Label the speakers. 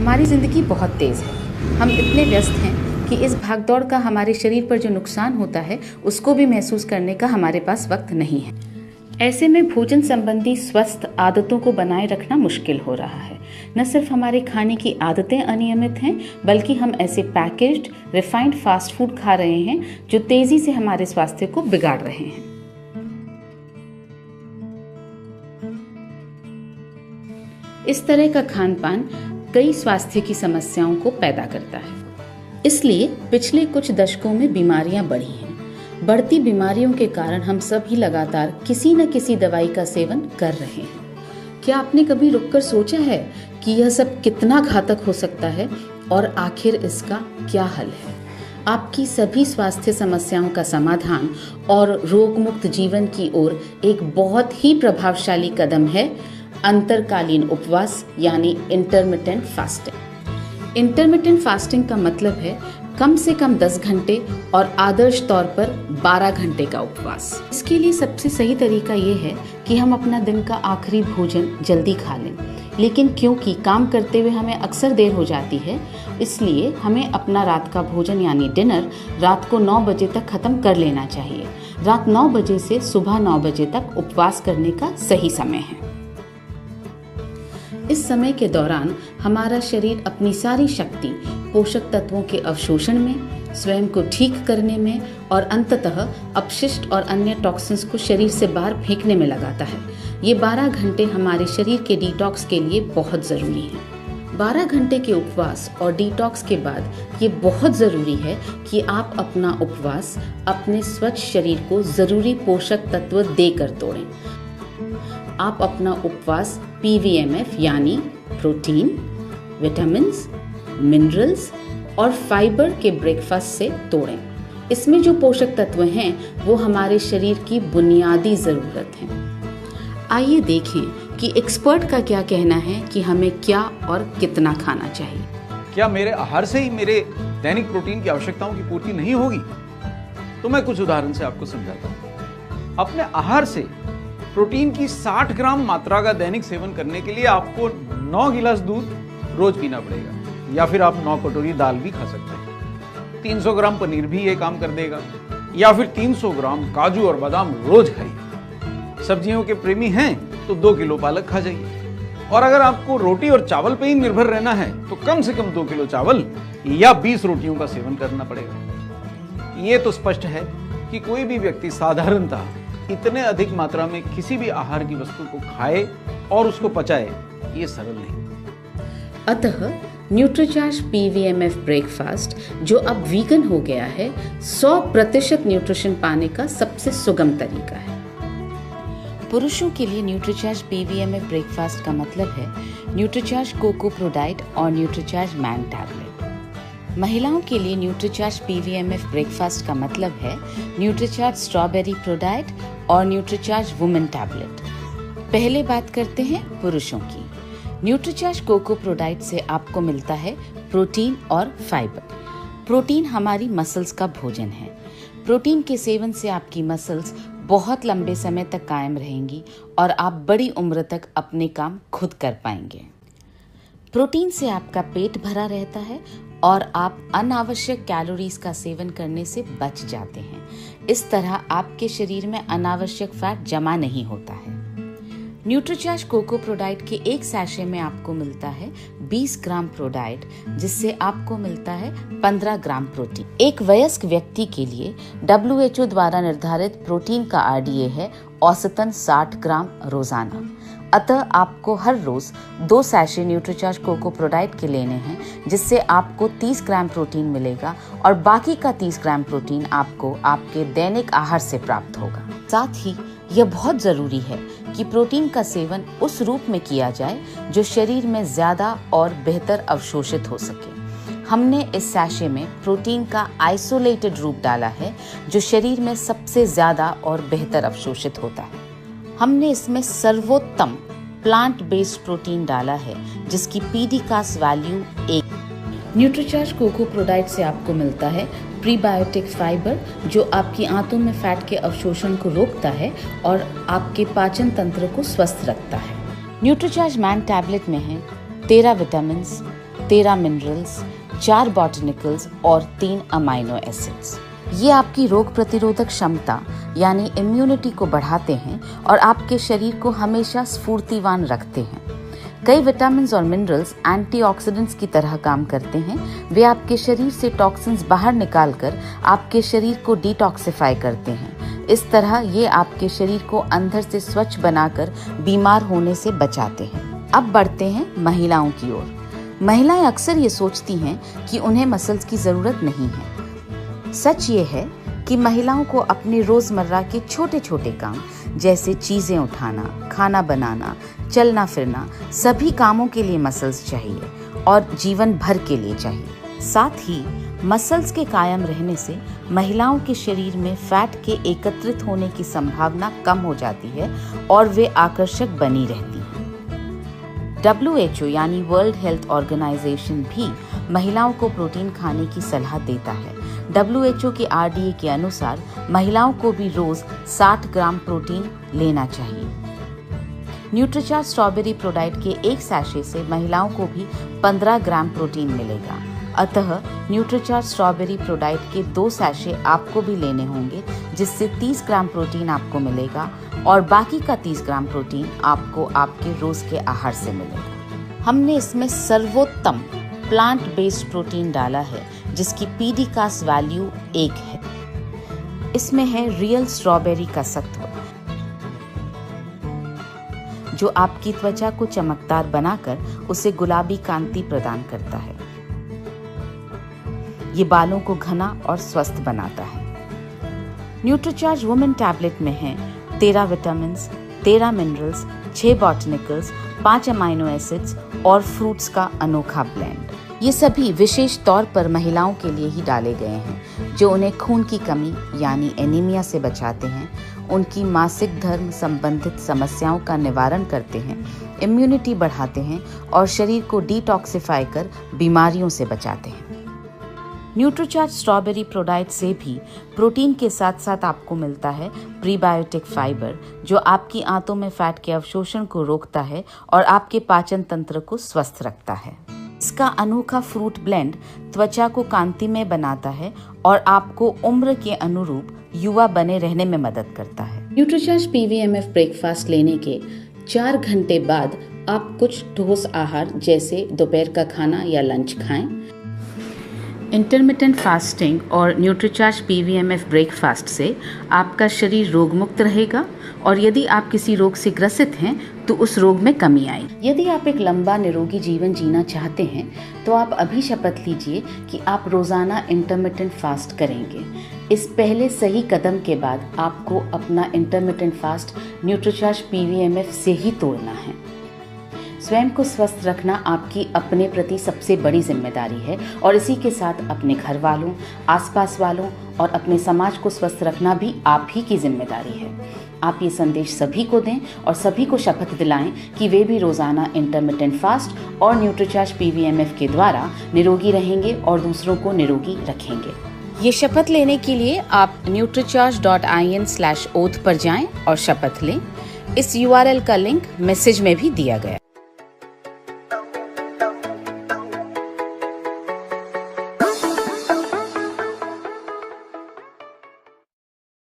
Speaker 1: हमारी ज़िंदगी बहुत तेज़ है। हम इतने व्यस्त हैं कि इस भागदौड़ का हमारे शरीर पर जो नुकसान होता है उसको भी महसूस करने का हमारे पास वक्त नहीं है। ऐसे में भोजन संबंधी स्वस्थ आदतों को बनाए रखना मुश्किल हो रहा है। न सिर्फ हमारे खाने की आदतें अनियमित हैं, बल्कि हम ऐसे पैकेज्ड रिफाइंड फास्ट फूड खा रहे हैं जो तेज़ी से हमारे स्वास्थ्य को बिगाड़ रहे हैं। इस तरह का खान पान कई स्वास्थ्य की समस्याओं को पैदा करता है। इसलिए पिछले कुछ दशकों में बीमारियां बढ़ी हैं। बढ़ती बीमारियों के कारण हम सभी लगातार किसी न किसी दवाई का सेवन कर रहे हैं। क्या आपने कभी रुककर सोचा है कि यह सब कितना घातक हो सकता है और आखिर इसका क्या हल है? आपकी सभी स्वास्थ्य समस्याओं का समाधान और रोगमुक्त जीवन की ओर एक बहुत ही प्रभावशाली कदम है अंतरकालीन उपवास यानी इंटरमिटेंट फास्टिंग। इंटरमिटेंट फास्टिंग का मतलब है कम से कम 10 घंटे और आदर्श तौर पर 12 घंटे का उपवास। इसके लिए सबसे सही तरीका ये है कि हम अपना दिन का आखिरी भोजन जल्दी खा लें, लेकिन क्योंकि काम करते हुए हमें अक्सर देर हो जाती है, इसलिए हमें अपना रात का भोजन यानी डिनर रात को 9 बजे तक खत्म कर लेना चाहिए। रात 9 बजे से सुबह 9 बजे तक उपवास करने का सही समय है। इस समय के दौरान हमारा शरीर अपनी सारी शक्ति पोषक तत्वों के अवशोषण में, स्वयं को ठीक करने में और अंततः अपशिष्ट और अन्य टॉक्सिन्स को शरीर से बाहर फेंकने में लगाता है। ये 12 घंटे हमारे शरीर के डिटॉक्स के लिए बहुत ज़रूरी हैं। 12 घंटे के उपवास और डिटॉक्स के बाद ये बहुत ज़रूरी है कि आप अपना उपवास अपने स्वच्छ शरीर को ज़रूरी पोषक तत्व देकर तोड़ें। आप अपना उपवास PVMF यानी प्रोटीन, विटामिन्स, मिनरल्स और फाइबर के ब्रेकफास्ट से तोड़ें। इसमें जो पोषक तत्व हैं वो हमारे शरीर की बुनियादी ज़रूरत है। आइए देखें कि एक्सपर्ट का क्या कहना है कि हमें क्या और कितना खाना चाहिए।
Speaker 2: क्या मेरे आहार से ही मेरे दैनिक प्रोटीन की आवश्यकताओं की पूर्ति नहीं होगी? तो मैं कुछ उदाहरण से आपको समझाता हूँ। अपने आहार से प्रोटीन की 60 ग्राम मात्रा का दैनिक सेवन करने के लिए आपको 9 गिलास दूध रोज पीना पड़ेगा, या फिर आप 9 कटोरी दाल भी खा सकते हैं। 300 ग्राम पनीर भी ये काम कर देगा, या फिर 300 ग्राम काजू और बादाम रोज खाइए। सब्जियों के प्रेमी हैं तो 2 किलो पालक खा जाइए। और अगर आपको रोटी और चावल पर ही निर्भर रहना है तो कम से कम 2 किलो चावल या 20 रोटियों का सेवन करना पड़ेगा। ये तो स्पष्ट है कि कोई भी व्यक्ति साधारणतः इतने अधिक मात्रा में किसी भी आहार की वस्तु को खाए और उसको पचाए, ये सरल नहीं।
Speaker 1: अतः न्यूट्रीचार्ज PVMF ब्रेकफास्ट, जो अब वीगन हो गया है, 100% न्यूट्रिशन पाने का सबसे सुगम तरीका है। पुरुषों के लिए न्यूट्रीचार्ज PVMF ब्रेकफास्ट का मतलब है न्यूट्रीचार्ज कोको प्रोडाइट और न्यूट्रीचार्ज मैन टैबलेट। महिलाओं के लिए न्यूट्रीचार्ज PVMF ब्रेकफास्ट का मतलब है न्यूट्रीचार्ज स्ट्रॉबेरी प्रोडाइट और न्यूट्रीचार्ज वुमेन टैबलेट। पहले बात करते हैं पुरुषों की। न्यूट्रीचार्ज कोको प्रोडाइट से आपको मिलता है प्रोटीन और फाइबर। प्रोटीन हमारी मसल्स का भोजन है। प्रोटीन के सेवन से आपकी मसल्स बहुत लंबे समय तक कायम रहेंगी और आप बड़ी उम्र तक अपने काम खुद कर पाएंगे। प्रोटीन से आपका पेट भरा रहता है और आप अनावश्यक कैलोरीज का सेवन करने से बच जाते हैं। इस तरह आपके शरीर में अनावश्यक फैट जमा नहीं होता है। न्यूट्रीचार्ज कोको प्रोडाइट के एक सैशे में आपको मिलता है 20 ग्राम प्रोडाइट, जिससे आपको मिलता है 15 ग्राम प्रोटीन। एक वयस्क व्यक्ति के लिए WHO द्वारा निर्धारित प्रोटीन का RDA है औसतन 60 ग्राम रोजाना। अतः आपको हर रोज 2 सैशे न्यूट्रीचार्ज कोको प्रोडाइट के लेने हैं, जिससे आपको 30 ग्राम प्रोटीन मिलेगा और बाकी का 30 ग्राम प्रोटीन आपको आपके दैनिक आहार से प्राप्त होगा। साथ ही यह बहुत जरूरी है कि प्रोटीन का सेवन उस रूप में किया जाए जो शरीर में ज्यादा और बेहतर अवशोषित हो सके। हमने इस सैशे में प्रोटीन का आइसोलेटेड रूप डाला है जो शरीर में सबसे ज्यादा और बेहतर अवशोषित होता है। हमने इसमें सर्वोत्तम प्लांट बेस्ड प्रोटीन डाला है जिसकी PDCAS वैल्यू 1। न्यूट्रीचार्ज कोको प्रोडाइट से आपको मिलता है प्रीबायोटिक फाइबर, जो आपकी आंतों में फैट के अवशोषण को रोकता है और आपके पाचन तंत्र को स्वस्थ रखता है। न्यूट्रीचार्ज मैन टैबलेट में है 13 विटामिन्स, 13 मिनरल्स, 4 बॉटनिकल्स और 3 अमाइनो एसिड्स। ये आपकी रोग प्रतिरोधक क्षमता यानी इम्यूनिटी को बढ़ाते हैं और आपके शरीर को हमेशा स्फूर्तिवान रखते हैं। कई विटामिन्स और मिनरल्स एंटीऑक्सीडेंट्स की तरह काम करते हैं। वे आपके शरीर से टॉक्सिन्स बाहर निकालकर आपके शरीर को डिटॉक्सिफाई करते हैं। इस तरह ये आपके शरीर को अंदर से स्वच्छ बनाकर बीमार होने से बचाते हैं। अब बढ़ते हैं महिलाओं की ओर। महिलाएं अक्सर ये सोचती हैं कि उन्हें मसल्स की ज़रूरत नहीं है। सच ये है कि महिलाओं को अपने रोज़मर्रा के छोटे छोटे काम जैसे चीज़ें उठाना, खाना बनाना, चलना फिरना, सभी कामों के लिए मसल्स चाहिए और जीवन भर के लिए चाहिए। साथ ही मसल्स के कायम रहने से महिलाओं के शरीर में फैट के एकत्रित होने की संभावना कम हो जाती है और वे आकर्षक बनी रहती हैं। WHO यानी वर्ल्ड हेल्थ ऑर्गेनाइजेशन भी महिलाओं को प्रोटीन खाने की सलाह देता है। WHO के RDA के अनुसार महिलाओं को भी रोज 60 ग्राम प्रोटीन लेना चाहिए। न्यूट्रीचार्ज स्ट्रॉबेरी प्रोडाइट के एक सैशे से महिलाओं को भी 15 ग्राम प्रोटीन मिलेगा। अतः न्यूट्रीचार्ज स्ट्रॉबेरी प्रोडाइट के 2 सैशे आपको भी लेने होंगे, जिससे 30 ग्राम प्रोटीन आपको मिलेगा और बाकी का 30 ग्राम प्रोटीन आपको आपके रोज के आहार से मिलेगा। हमने इसमें सर्वोत्तम प्लांट बेस्ड प्रोटीन डाला है जिसकी पीडीकास वैल्यू 1 है। इसमें है रियल स्ट्रॉबेरी का सत्व जो आपकी त्वचा को चमकदार बनाकर उसे गुलाबी कांति प्रदान करता है। ये बालों को घना और स्वस्थ बनाता है। न्यूट्रीचार्ज वुमेन टैबलेट में है 13 विटामिन्स, 13 मिनरल्स, 6 बॉटनिकल्स, 5 अमाइनो एसिड्स और फ्रूट्स का अनोखा ब्लेंड। ये सभी विशेष तौर पर महिलाओं के लिए ही डाले गए हैं जो उन्हें खून की कमी यानी एनीमिया से बचाते हैं, उनकी मासिक धर्म संबंधित समस्याओं का निवारण करते हैं, इम्यूनिटी बढ़ाते हैं और शरीर को डिटॉक्सिफाई कर बीमारियों से बचाते हैं। न्यूट्रीचार्ज स्ट्रॉबेरी प्रोडाइट से भी प्रोटीन के साथ साथ आपको मिलता है प्रीबायोटिक फाइबर जो आपकी आंतों में फैट के अवशोषण को रोकता है और आपके पाचन तंत्र को स्वस्थ रखता है। इसका अनोखा फ्रूट ब्लेंड त्वचा को कांतिमय बनाता है और आपको उम्र के अनुरूप युवा बने रहने में मदद करता है।
Speaker 3: न्यूट्रीचार्ज PVMF ब्रेकफास्ट लेने के 4 घंटे बाद आप कुछ ठोस आहार जैसे दोपहर का खाना या लंच खाएं।
Speaker 1: इंटरमिटेंट फास्टिंग और न्यूट्रीचार्ज PVMF ब्रेकफास्ट से आपका शरीर रोगमुक्त रहेगा और यदि आप किसी रोग से ग्रसित हैं तो उस रोग में कमी आएगी।
Speaker 3: यदि आप एक लंबा निरोगी जीवन जीना चाहते हैं तो आप अभी शपथ लीजिए कि आप रोजाना इंटरमिटेंट फास्ट करेंगे। इस पहले सही कदम के बाद आपको अपना इंटरमिटेंट फास्ट न्यूट्रीचार्ज PVMF से ही तोड़ना है। स्वयं को स्वस्थ रखना आपकी अपने प्रति सबसे बड़ी जिम्मेदारी है और इसी के साथ अपने घर वालों, आसपास वालों और अपने समाज को स्वस्थ रखना भी आप ही की जिम्मेदारी है। आप ये संदेश सभी को दें और सभी को शपथ दिलाएं कि वे भी रोजाना इंटरमिटेंट फास्ट और न्यूट्रीचार्ज PVMF के द्वारा निरोगी रहेंगे और दूसरों को निरोगी रखेंगे।
Speaker 1: ये शपथ लेने के लिए आप nutricharge.in/oath पर जाएं और शपथ लें। इस URL का लिंक मैसेज में भी दिया गया।